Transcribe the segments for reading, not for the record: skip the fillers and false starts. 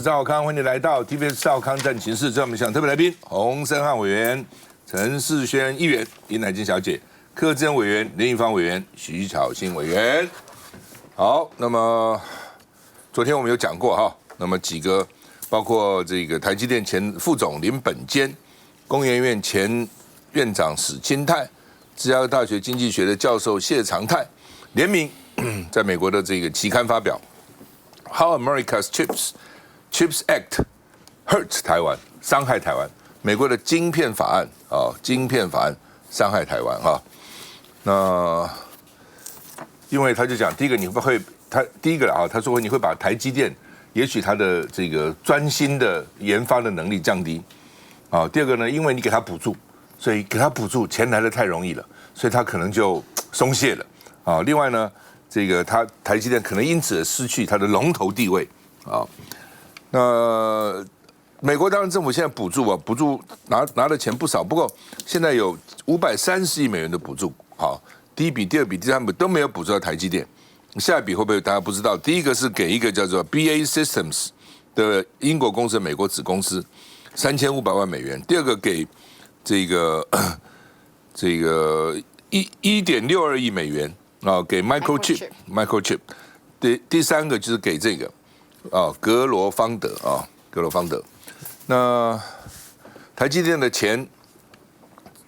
赵少康，欢迎你来到 TVS 赵少康战情室。这我们想特别来宾洪申翰委员、陈世轩议员、尹乃菁小姐、柯志恩委员、林义方委员、徐巧芯委员。好，那么昨天我们有讲过哈，那么几个包括这个台积电前副总林本坚、工研院前院长史清泰、芝加哥大学经济学的教授谢长泰联名在美国的这个期刊发表 How America's Chips Act Hurt 台湾，伤害台湾。美国的晶片法案啊，晶片法案伤害台湾哈。那因为他就讲，第一个你会第一个啊，他说你会把台积电也许他的这个专心的研发的能力降低啊。第二个呢，因为你给他补助，所以给他补助钱来的太容易了，所以他可能就松懈了啊。另外呢，这个他台积电可能因此而失去它的龙头地位啊。那美国当然政府现在补助啊，补助拿的钱不少，不过现在有530亿美元的补助，好，第一笔、第二笔、第三笔都没有补助到台积电，下一笔会不会大家不知道？第一个是给一个叫做 BA Systems 的英国公司、美国子公司3500万美元，第二个给这个1.62亿美元啊，给 Microchip， 第三个就是给这个。格罗方德啊，格罗方德。那台积电的前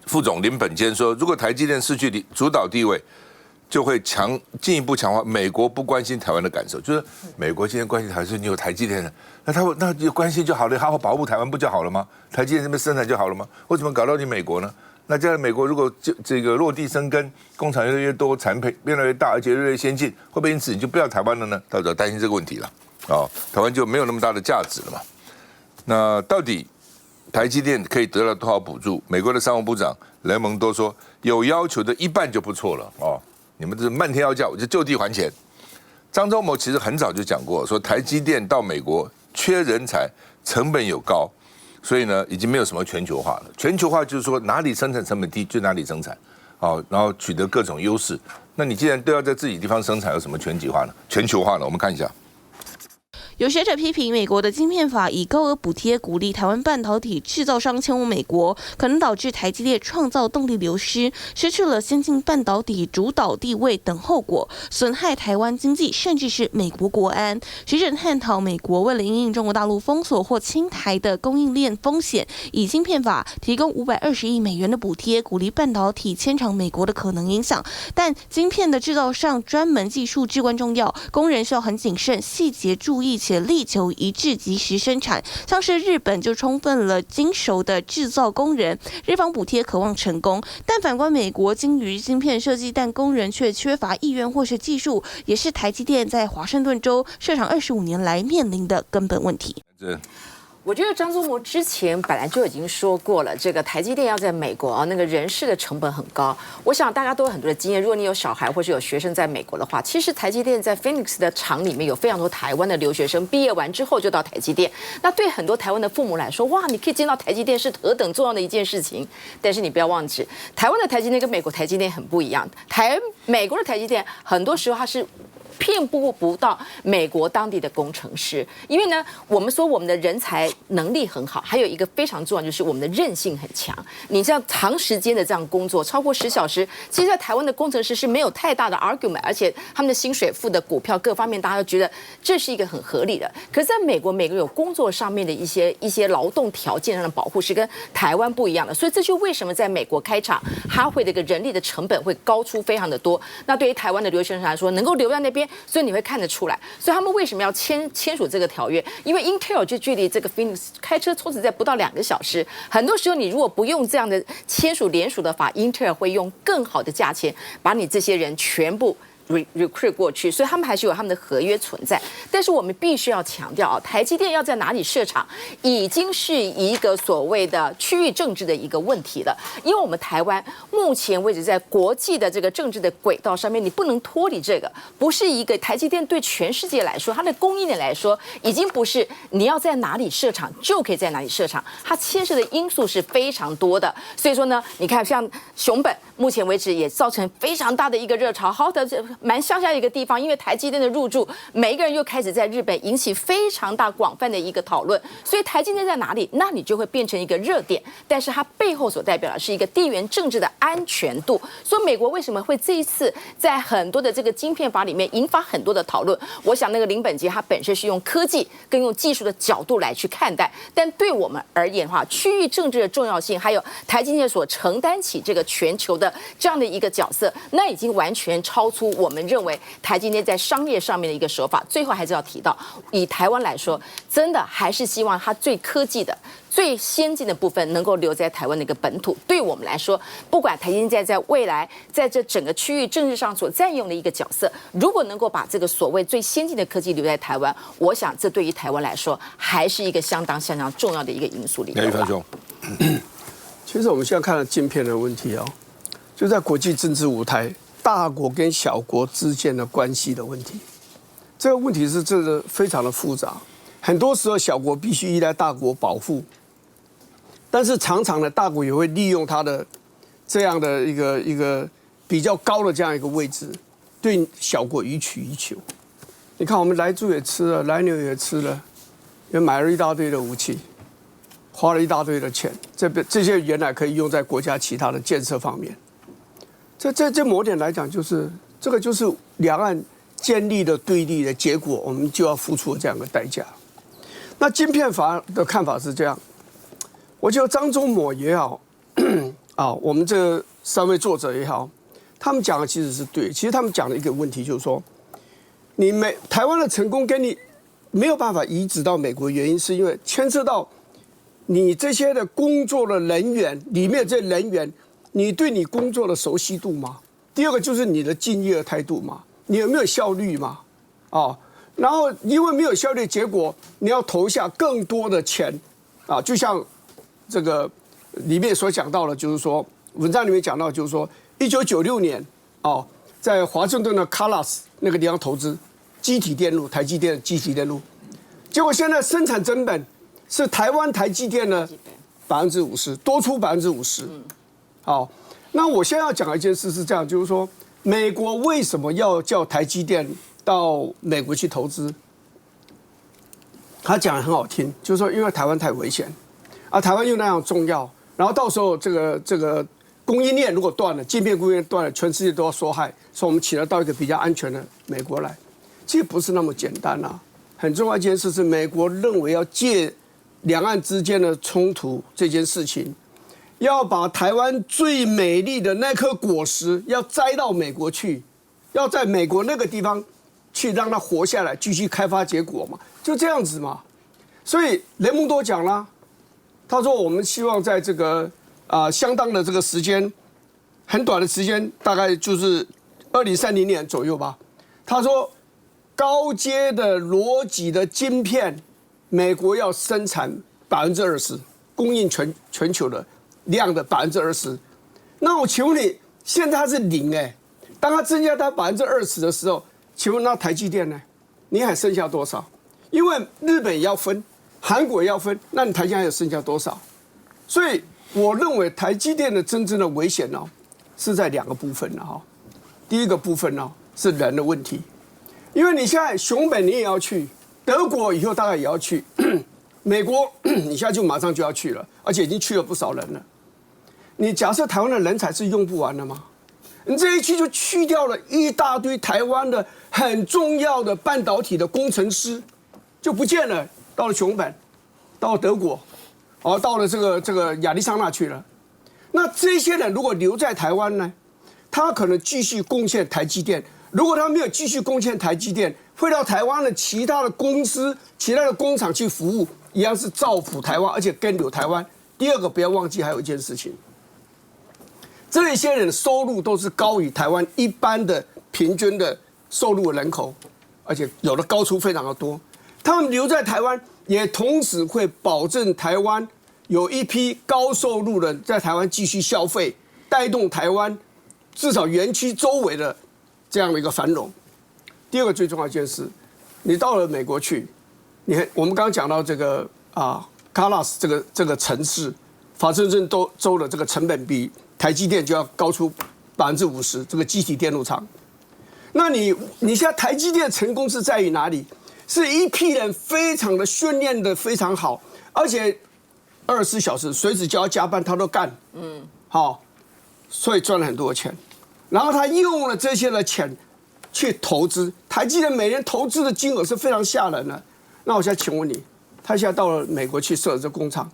副总林本坚说，如果台积电失去主导地位，就会进一步强化美国不关心台湾的感受。就是美国今天关心台湾，说你有台积电的，那就关心就好了，好好保护台湾不就好了吗？台积电这边生产就好了吗？为什么搞到你美国呢？那这样美国如果这个落地生根，工厂越来越多，产品越来越大，而且越来越先进，会不会因此你就不要台湾了呢？大家要担心这个问题了。台湾就没有那么大的价值了嘛？那到底台积电可以得到多少补助？美国的商务部长雷蒙多说，有要求的一半就不错了哦。你们这是漫天要价，我就地还钱。张忠谋其实很早就讲过，说台积电到美国缺人才，成本有高，所以呢，已经没有什么全球化了。全球化就是说哪里生产成本低就哪里生产，然后取得各种优势。那你既然都要在自己地方生产，有什么全球化呢？全球化呢？我们看一下。有学者批评，美国的晶片法以高额补贴鼓励台湾半导体制造商迁往美国，可能导致台积电创造动力流失，失去了先进半导体主导地位等后果，损害台湾经济，甚至是美国国安。学者探讨，美国为了因应中国大陆封锁或侵台的供应链风险，以晶片法提供520亿美元的补贴，鼓励半导体迁厂美国的可能影响。但晶片的制造上专门技术至关重要，工人需要很谨慎、细节注意，且力求一致及时生产。像是日本就充分了精熟的制造工人，日方补贴渴望成功，但反观美国精于晶片设计，但工人却缺乏意愿或是技术，也是台积电在华盛顿州设厂25年来面临的根本问题。我觉得张忠谋之前本来就已经说过了，这个台积电要在美国那个人事的成本很高。我想大家都有很多的经验，如果你有小孩或是有学生在美国的话，其实台积电在 Phoenix 的厂里面有非常多台湾的留学生，毕业完之后就到台积电。那对很多台湾的父母来说，哇，你可以进到台积电是何等重要的一件事情。但是你不要忘记，台湾的台积电跟美国台积电很不一样。美国的台积电很多时候它是骗不到美国当地的工程师，因为呢，我们说我们的人才能力很好，还有一个非常重要就是我们的韧性很强。你这样长时间的这样工作，超过10小时，其实在台湾的工程师是没有太大的 argument， 而且他们的薪水、付的股票各方面，大家都觉得这是一个很合理的。可是在美国有工作上面的一些劳动条件上的保护是跟台湾不一样的，所以这就为什么在美国开厂，它会这个人力的成本会高出非常的多。那对于台湾的留学生来说，能够留在那边，所以你会看得出来。所以他们为什么要签署这个条约？因为 Intel 就距离这个 Phoenix 开车说实在不到2个小时。很多时候你如果不用这样的签署联署的法 ，Intel 会用更好的价钱把你这些人全部recruit 过去，所以他们还是有他们的合约存在。但是我们必须要强调台积电要在哪里设厂，已经是一个所谓的区域政治的一个问题了。因为我们台湾目前为止在国际的这个政治的轨道上面，你不能脱离这个，不是一个台积电对全世界来说，它的供应链来说，已经不是你要在哪里设厂就可以在哪里设厂，它牵涉的因素是非常多的。所以说呢，你看像熊本目前为止也造成非常大的一个热潮，好的蛮乡下的一个地方，因为台积电的入驻，每一个人又开始在日本引起非常大广泛的一个讨论。所以台积电在哪里，那你就会变成一个热点，但是它背后所代表的是一个地缘政治的安全度。所以美国为什么会这一次在很多的这个晶片法里面引发很多的讨论？我想那个林本杰他本身是用科技跟用技术的角度来去看待，但对我们而言的话，区域政治的重要性，还有台积电所承担起这个全球的这样的一个角色，那已经完全超出我们认为台积电在商业上面的一个手法。最后还是要提到，以台湾来说，真的还是希望它最科技的、最先进的部分能够留在台湾的一个本土。对我们来说，不管台积电在未来在这整个区域政治上所占用的一个角色，如果能够把这个所谓最先进的科技留在台湾，我想这对于台湾来说还是一个相当重要的一个因素里头。梁玉兄，其实我们现在看了晶片的问题哦，就在国际政治舞台，大国跟小国之间的关系的问题。这个问题是真的非常的复杂，很多时候小国必须依赖大国保护，但是常常呢，大国也会利用它的这样的一个比较高的这样一个位置，对小国予取予求。你看，我们莱猪也吃了，莱牛也吃了，也买了一大堆的武器，花了一大堆的钱，这些原来可以用在国家其他的建设方面。这某点来讲，就是这个就是两岸建立的对立的结果，我们就要付出这样的代价。那晶片法的看法是这样，我觉得张忠谋也好，我们这3位作者也好，他们讲的其实是对。其实他们讲的一个问题就是说，台湾的成功跟你没有办法移植到美国，原因是因为牵涉到你这些的工作的人员里面，这人员你对你工作的熟悉度吗？第二个就是你的敬业的态度嘛，你有没有效率嘛？然后因为没有效率，结果你要投下更多的钱就像这个里面所讲到的，就是说文章里面讲到，就是说1996年在华盛顿的 Callas 那个地方投资基体电路，台积电的基体电路，结果现在生产成本是台湾台积电的50%，多出50%。好，那我现在要讲的一件事是这样，就是说美国为什么要叫台积电到美国去投资？他讲的很好听，就是说因为台湾太危险，台湾又那样重要，然后到时候这个供应链如果断了，晶片供应链断了，全世界都要受害，所以我们起来到一个比较安全的美国来。其实不是那么简单啊，很重要一件事是美国认为要借两岸之间的冲突这件事情，要把台湾最美丽的那颗果实要摘到美国去，要在美国那个地方去让它活下来，继续开发结果嘛，就这样子嘛。所以雷蒙多讲了，他说我们希望在这个相当的这个时间，很短的时间，大概就是2030年左右吧。他说高阶的逻辑的晶片，美国要生产20%，供应全球的量的20%。那我请问你，现在它是0当它增加到20%的时候，请问那台积电呢？你还剩下多少？因为日本也要分，韩国也要分，那你台积电还有剩下多少？所以我认为台积电的真正的危险是在2个部分第一个部分是人的问题，因为你现在熊本你也要去，德国以后大概也要去，美国你现在就马上就要去了，而且已经去了不少人了。你假设台湾的人才是用不完的吗？你这一去就去掉了一大堆台湾的很重要的半导体的工程师，就不见了，到了熊本，到了德国，到了这个亚利桑那去了。那这些人如果留在台湾呢，他可能继续贡献台积电。如果他没有继续贡献台积电，会到台湾的其他的公司、其他的工厂去服务，一样是造福台湾，而且跟留台湾。第二个，不要忘记还有一件事情，这些人的收入都是高于台湾一般的平均的收入的人口，而且有的高出非常的多。他们留在台湾，也同时会保证台湾有一批高收入的人在台湾继续消费，带动台湾至少园区周围的这样的一个繁荣。第二个最重要一件事，你到了美国去，我们刚刚讲到这个Callas 这个城市，华盛顿州的这个成本比台积电就要高出50%，这个基体电路厂。那你现在台积电的成功是在于哪里？是一批人非常的训练的非常好，而且24小时随时就要加班，他都干。好，所以赚了很多钱。然后他用了这些的钱去投资，台积电每年投资的金额是非常吓人的。那我现在请问你，他现在到了美国去设这工厂，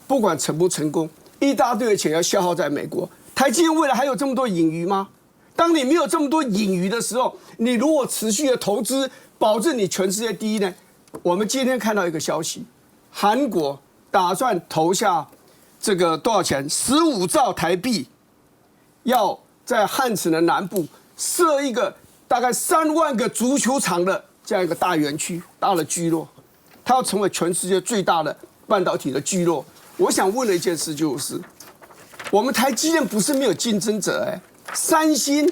不管成不成功，一大堆的钱要消耗在美国。台积电未来还有这么多盈余吗？当你没有这么多盈余的时候，你如果持续的投资，保证你全世界第一呢？我们今天看到一个消息，韩国打算投下这个多少钱？15兆台币，要在汉城的南部设一个大概3万个足球场的这样一个大园区、大的聚落，它要成为全世界最大的半导体的聚落。我想问的一件事就是，我们台积电不是没有竞争者三星，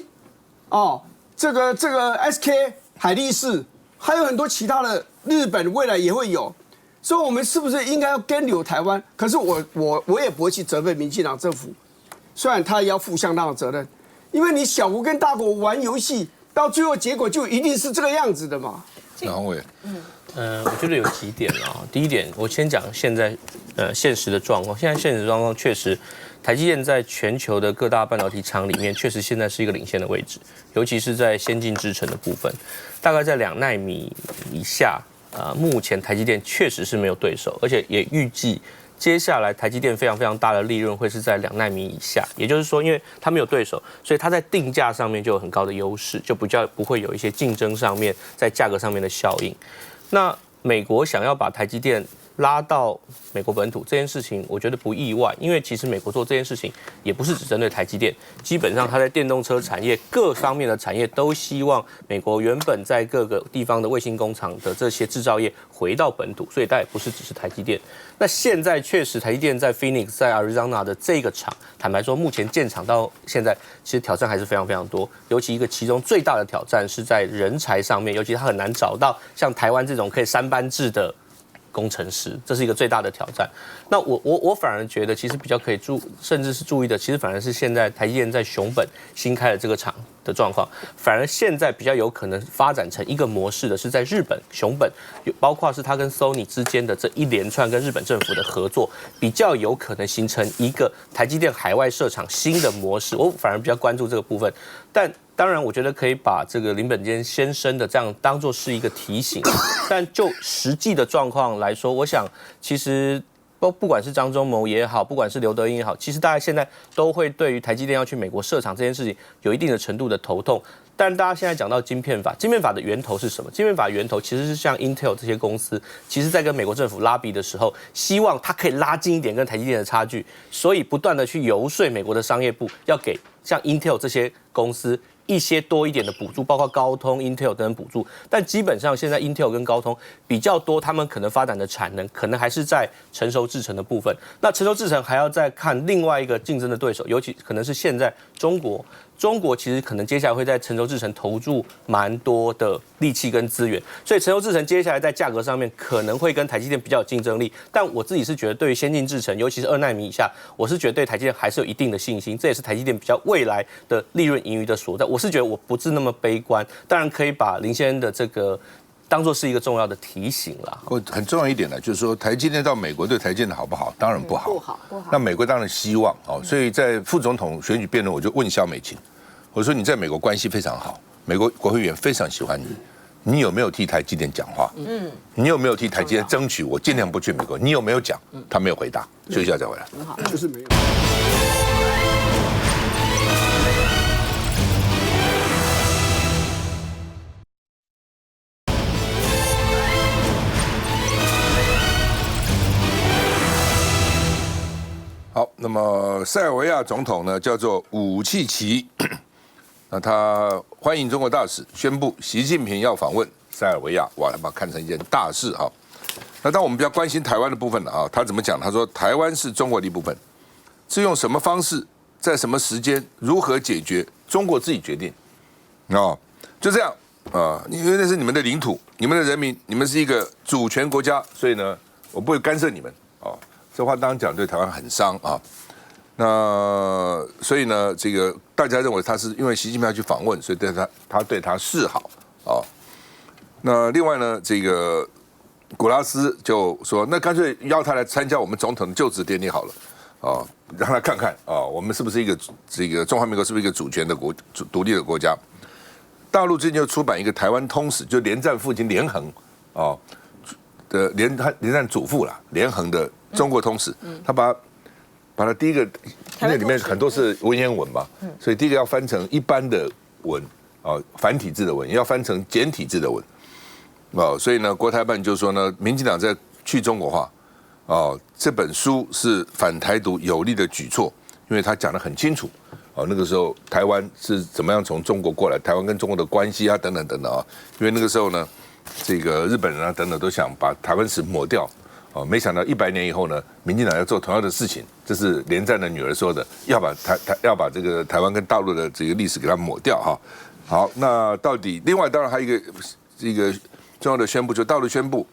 这个 SK 海力士。还有很多其他的，日本未来也会有，所以我们是不是应该要跟留台湾？可是我也不会去责备民进党政府，虽然他也要负相当的责任，因为你小国跟大国玩游戏，到最后结果就一定是这个样子的嘛。杨伟，我觉得有几点啊。第一点，我先讲现在现实的状况。现在现实状况确实，台积电在全球的各大半导体厂里面，确实现在是一个领先的位置，尤其是在先进制程的部分，大概在2奈米以下。目前台积电确实是没有对手，而且也预计接下来台积电非常非常大的利润会是在2奈米以下。也就是说，因为它没有对手，所以它在定价上面就有很高的优势，就不会有一些竞争上面在价格上面的效应。那美国想要把台积电拉到美国本土这件事情，我觉得不意外，因为其实美国做这件事情也不是只针对台积电，基本上它在电动车产业各方面的产业都希望美国原本在各个地方的卫星工厂的这些制造业回到本土，所以它也不是只是台积电。那现在确实台积电在 Phoenix 在 Arizona 的这个厂，坦白说，目前建厂到现在，其实挑战还是非常非常多，尤其其中最大的挑战是在人才上面，尤其它很难找到像台湾这种可以3班制的工程师，这是一个最大的挑战。那我反而觉得，其实比较可以甚至是注意的，其实反而是现在台积电在熊本新开的这个厂的状况，反而现在比较有可能发展成一个模式的是在日本熊本，包括是它跟 Sony 之间的这一连串跟日本政府的合作，比较有可能形成一个台积电海外设厂新的模式。我反而比较关注这个部分，但当然，我觉得可以把这个林本坚先生的这样当作是一个提醒，但就实际的状况来说，我想其实不管是张忠谋也好，不管是刘德英也好，其实大家现在都会对于台积电要去美国设厂这件事情有一定的程度的头痛。但大家现在讲到晶片法，晶片法的源头是什么？晶片法源头其实是像 Intel 这些公司，其实在跟美国政府拉比的时候，希望它可以拉近一点跟台积电的差距，所以不断的去游说美国的商业部要给像 Intel 这些公司一些多一点的补助，包括高通、Intel 等等补助。但基本上现在 Intel 跟高通比较多，他们可能发展的产能可能还是在成熟制程的部分。那成熟制程还要再看另外一个竞争的对手，尤其可能是现在中国。中国其实可能接下来会在成熟制程投入蛮多的力气跟资源，所以成熟制程接下来在价格上面可能会跟台积电比较有竞争力。但我自己是觉得，对于先进制程，尤其是2奈米以下，我是觉得对台积电还是有一定的信心，这也是台积电比较未来的利润盈余的所在。我是觉得我不是那么悲观，当然可以把林先生的这个当作是一个重要的提醒啦。很重要一点呢，就是说台积电到美国对台积电的好不好？当然不好，不好。那美国当然希望所以在副总统选举辩论，我就问萧美琴，我说你在美国关系非常好，美国国会议员非常喜欢你，你有没有替台积电讲话？你有没有替台积电争取？我尽量不去美国，你有没有讲？他没有回答，休息一下再回来。很好，就是没有。好，那么塞尔维亚总统呢叫做武契奇，那他欢迎中国大使，宣布习近平要访问塞尔维亚，哇，他把它看成一件大事哈。那当我们比较关心台湾的部分了啊，他怎么讲？他说台湾是中国的一部分，是用什么方式，在什么时间，如何解决，中国自己决定就这样因为那是你们的领土，你们的人民，你们是一个主权国家，所以呢，我不会干涉你们这话当然讲对台湾很伤啊。那所以呢，这个大家认为他是因为习近平要去访问，所以他对他示好啊。那另外呢，这个古拉斯就说，那干脆邀他来参加我们总统的就职典礼好了啊，让他看看啊，我们是不是一个这个中华民国是不是一个主权的独立的国家？大陆最近就出版一个台湾通史，就连战父亲连横啊的连战祖父啦，连横的中国通史，他把它第一个那里面很多是文言文嘛，所以第一个要翻成一般的文啊，繁体字的文，也要翻成简体字的文哦，所以呢，国台办就说呢，民进党在去中国化哦，这本书是反台独有力的举措，因为他讲得很清楚哦，那个时候台湾是怎么样从中国过来，台湾跟中国的关系啊等等等等啊，因为那个时候呢，这个日本人啊等等都想把台湾史抹掉。哦，没想到100年以后呢，民进党要做同样的事情，这是连战的女儿说的，要把这个台湾跟大陆的这个历史给它抹掉哈。好，那到底另外当然还有一个重要的宣布，就大陆宣布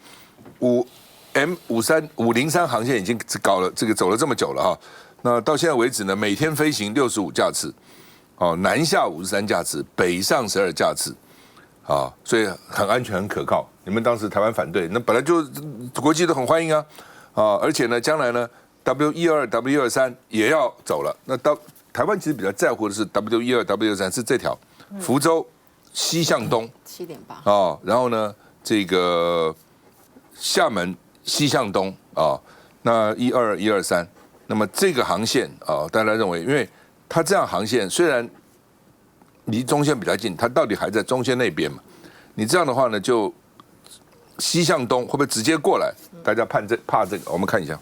503航线已经搞了这个走了这么久了哈。那到现在为止呢，每天飞行65架次，哦，南下53架次，北上12架次。啊，所以很安全、很可靠。你们当时台湾反对，那本来就国际都很欢迎啊，而且呢，将来呢 W12、W13也要走了。那台湾其实比较在乎的是 W12、W13是这条福州西向东7.8啊，然后呢，这个厦门西向东啊，那12、123，那么这个航线啊，大家认为，因为它这样航线虽然离中线比较近，它到底还在中线那边嘛？你这样的话呢，就西向东会不会直接过来？大家怕这个，我们看一下。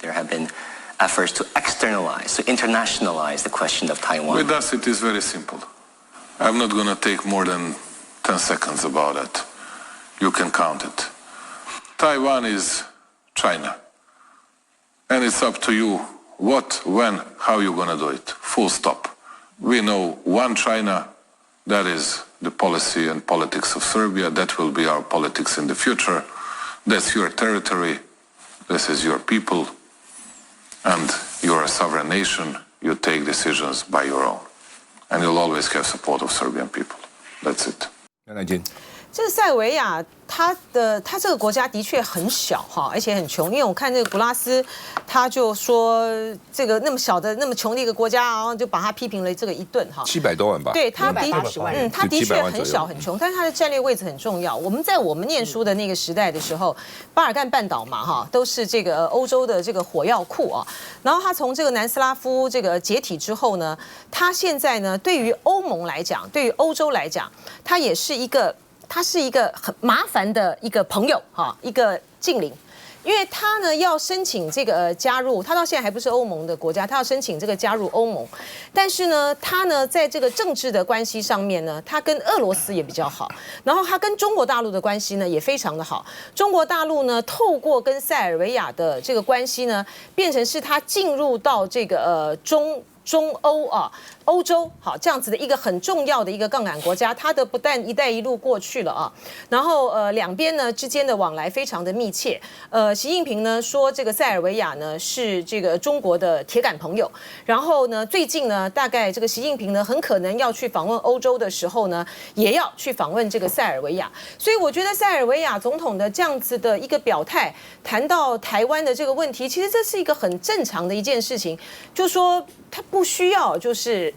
There have been efforts to externalize, to internationalize the question of Taiwan. With us, it is very simple. I'm not going to take more than 10 seconds about it. You can count it. Taiwan is China. And it's up to you what, when, how you're going to do it. Full stop. We know one China, that is the policy and politics of Serbia. That will be our politics in the future. That's your territory. This is your people. And you're a sovereign nation. You take decisions by your own. And you'll always have support of Serbian people. That's it. 这个塞尔维亚，它这个国家的确很小哈，而且很穷。因为我看这个古拉斯，他就说这个那么小的、那么穷的一个国家，然后就把他批评了这个一顿哈。700多万吧。对，他780万。他的确很小很穷，但是他的战略位置很重要。我们念书的那个时代的时候，巴尔干半岛嘛哈，都是这个欧洲的这个火药库啊。然后他从这个南斯拉夫这个解体之后呢，他现在呢，对于欧盟来讲，对于欧洲来讲，他是一个很麻烦的一个朋友哈，一个近邻，因为他呢要申请这个加入，他到现在还不是欧盟的国家，他要申请这个加入欧盟，但是呢，他呢在这个政治的关系上面呢，他跟俄罗斯也比较好，然后他跟中国大陆的关系呢也非常的好。中国大陆呢透过跟塞尔维亚的这个关系呢，变成是他进入到这个中欧啊，欧洲好这样子的一个很重要的一个杠杆国家，它的不但“一带一路”过去了啊，然后两边呢之间的往来非常的密切。习近平呢说这个塞尔维亚呢是这个中国的铁杆朋友，然后呢最近呢大概这个习近平呢很可能要去访问欧洲的时候呢，也要去访问这个塞尔维亚，所以我觉得塞尔维亚总统的这样子的一个表态，谈到台湾的这个问题，其实这是一个很正常的一件事情，就说他不需要就是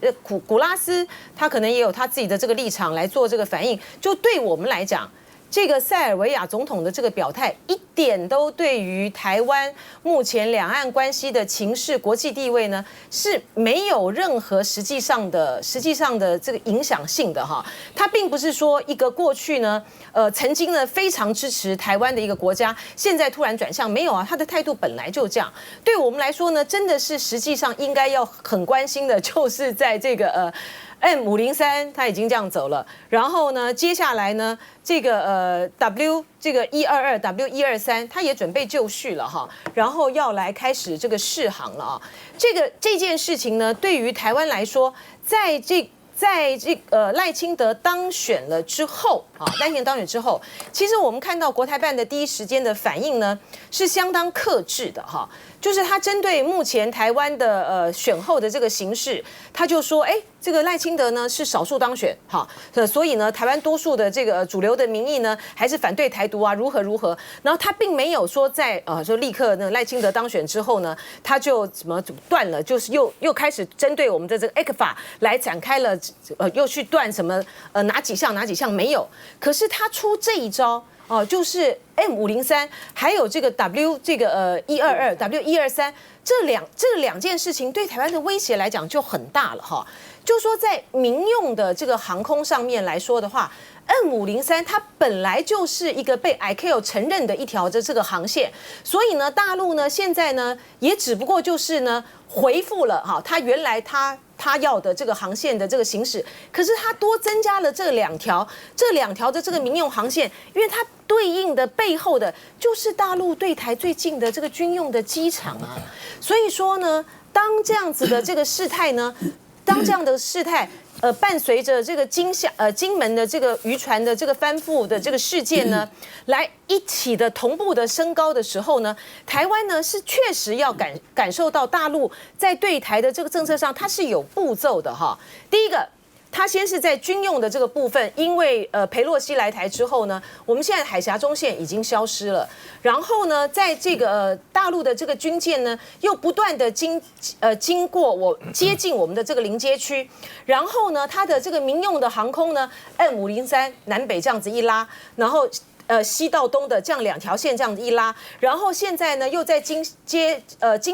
古拉斯他可能也有他自己的这个立场来做这个反应，就对我们来讲，这个塞尔维亚总统的这个表态一点都对于台湾目前两岸关系的情势、国际地位呢是没有任何实际上的这个影响性的哈。他并不是说一个过去呢曾经呢非常支持台湾的一个国家，现在突然转向，没有啊，他的态度本来就这样。对我们来说呢，真的是实际上应该要很关心的，就是在这个M503他已经这样走了，然后呢，接下来呢，这个W122 W123他也准备就绪了哈，然后要来开始这个试航了啊。这件事情呢，对于台湾来说，在这赖清德当选了之后啊，赖清德当选之后，其实我们看到国台办的第一时间的反应呢，是相当克制的哈。就是他针对目前台湾的选后的这个形势，他就说，这个赖清德呢是少数当选，哈，所以呢，台湾多数的这个主流的民意呢还是反对台独啊，如何如何。然后他并没有说在说立刻那赖清德当选之后呢，他就怎么断了，就是又开始针对我们的这个 ECFA 来展开了又去断什么哪几项没有。可是他出这一招。就是 M503，还有这个 W122、W123这两件事情，对台湾的威胁来讲就很大了哈。就说在民用的这个航空上面来说的话，M503它本来就是一个被 ICAO 承认的一条的这个航线，所以呢，大陆呢现在呢也只不过就是呢回复了哈，它原来他要的这个航线的这个行驶，可是他多增加了这两条的这个民用航线，因为它对应的背后的就是大陆对台最近的这个军用的机场啊，所以说呢，当这样子的这个事态呢，伴随着这个金门的这个渔船的这个翻覆的这个事件呢，来一起的同步的升高的时候呢，台湾呢是确实要感受到大陆在对台的这个政策上，它是有步骤的哈。第一个。他先是在军用的这个部分，因为裴洛西来台之后呢，我们现在海峡中线已经消失了。然后呢，在这个大陆的这个军舰呢，又不断的经过接近我们的这个临街区。然后呢，它的这个民用的航空呢 ，M503南北这样子一拉，然后。西到东的这样两条线这样子一拉，然后现在呢又在金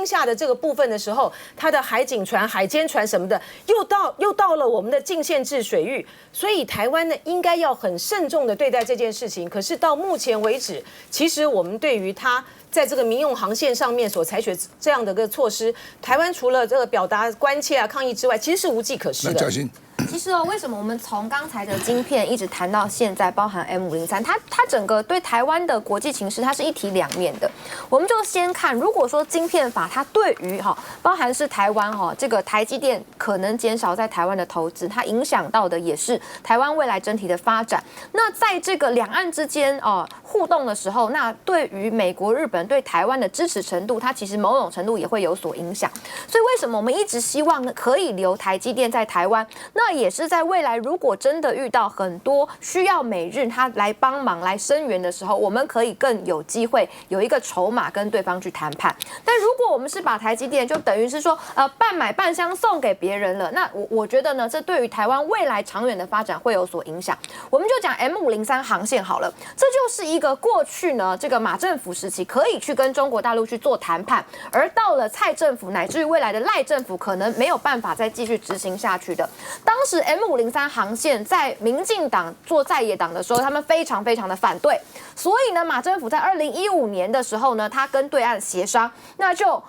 厦的这个部分的时候，它的海警船、海监船什么的又到了我们的禁限制水域，所以台湾呢应该要很慎重的对待这件事情。可是到目前为止，其实我们对于它在这个民用航线上面所采取这样的一个措施，台湾除了这个表达关切啊、抗议之外，其实是无计可施的。那嘉欣。其实为什么我们从刚才的晶片一直谈到现在，包含 M503，它整个对台湾的国际情势，它是一体两面的。我们就先看，如果说晶片法它对于包含是台湾这个台积电可能减少在台湾的投资，它影响到的也是台湾未来整体的发展。那在这个两岸之间互动的时候，那对于美国、日本对台湾的支持程度，它其实某种程度也会有所影响。所以为什么我们一直希望可以留台积电在台湾？那也是在未来，如果真的遇到很多需要美日他来帮忙、来声援的时候，我们可以更有机会有一个筹码跟对方去谈判。但如果我们是把台积电就等于是说半买半相送给别人了，那我觉得呢，这对于台湾未来长远的发展会有所影响。我们就讲 M503航线好了，这就是一个过去呢这个马政府时期可以去跟中国大陆去做谈判，而到了蔡政府乃至于未来的赖政府可能没有办法再继续执行下去的。当时 M503航线在民进党做在野党的时候，他们非常非常的反对，所以呢，马政府在2015年的时候呢，他跟对岸协商，那就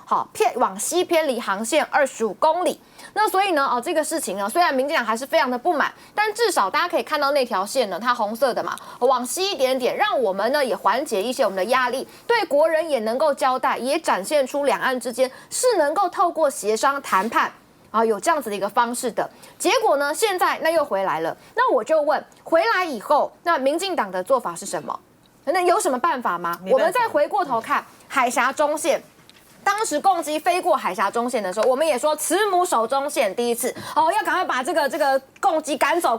往西偏离航线25公里。那所以呢，这个事情呢，虽然民进党还是非常的不满，但至少大家可以看到那条线呢，它红色的嘛，往西一点点，让我们呢也缓解一些我们的压力，对国人也能够交代，也展现出两岸之间是能够透过协商谈判。有这样子的一个方式的结果呢？现在那又回来了，那我就问，回来以后，那民进党的做法是什么？那有什么办法吗？我们再回过头看海峡中线。当时共机飞过海峡中线的时候，我们也说慈母守中线，第一次要赶快把这个共机赶走。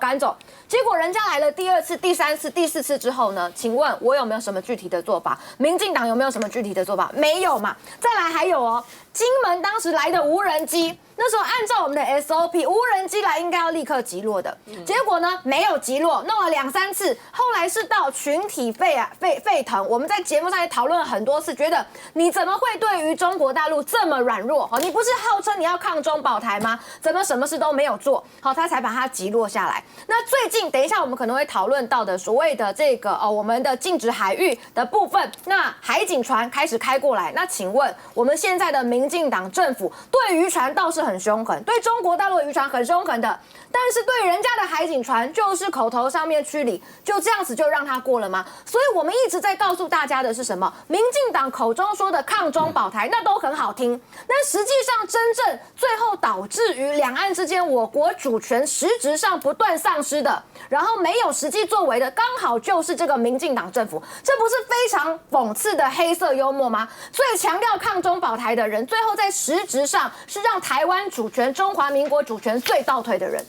结果人家来了第二次、第三次、第四次之后呢？请问我有没有什么具体的做法？民进党有没有什么具体的做法？没有嘛。再来还有金门当时来的无人机，那时候按照我们的 SOP， 无人机来应该要立刻击落的，结果呢没有击落，弄了2、3次，后来是到群体沸腾。我们在节目上也讨论了很多次，觉得你怎么会对于中国大陆这么软弱？你不是号称你要抗中保台吗？怎么什么事都没有做？他才把它击落下来。那最近等一下我们可能会讨论到的所谓的这个我们的禁止海域的部分，那海警船开始开过来，那请问我们现在的民进党政府对渔船倒是很凶狠，对中国大陆的渔船很凶狠的，但是对人家的海警船就是口头上面驱离，就这样子就让他过了吗？所以我们一直在告诉大家的是什么？民进党口中说的抗中保台，那都很好听，但实际上真正最后导致于两岸之间我国主权实质上不断丧失的，然后没有实际作为的，刚好就是这个民进党政府，这不是非常讽刺的黑色幽默吗？最强调抗中保台的人，最后在实质上是让台湾主权、中华民国主权最倒退的人。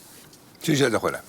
接下来再回来。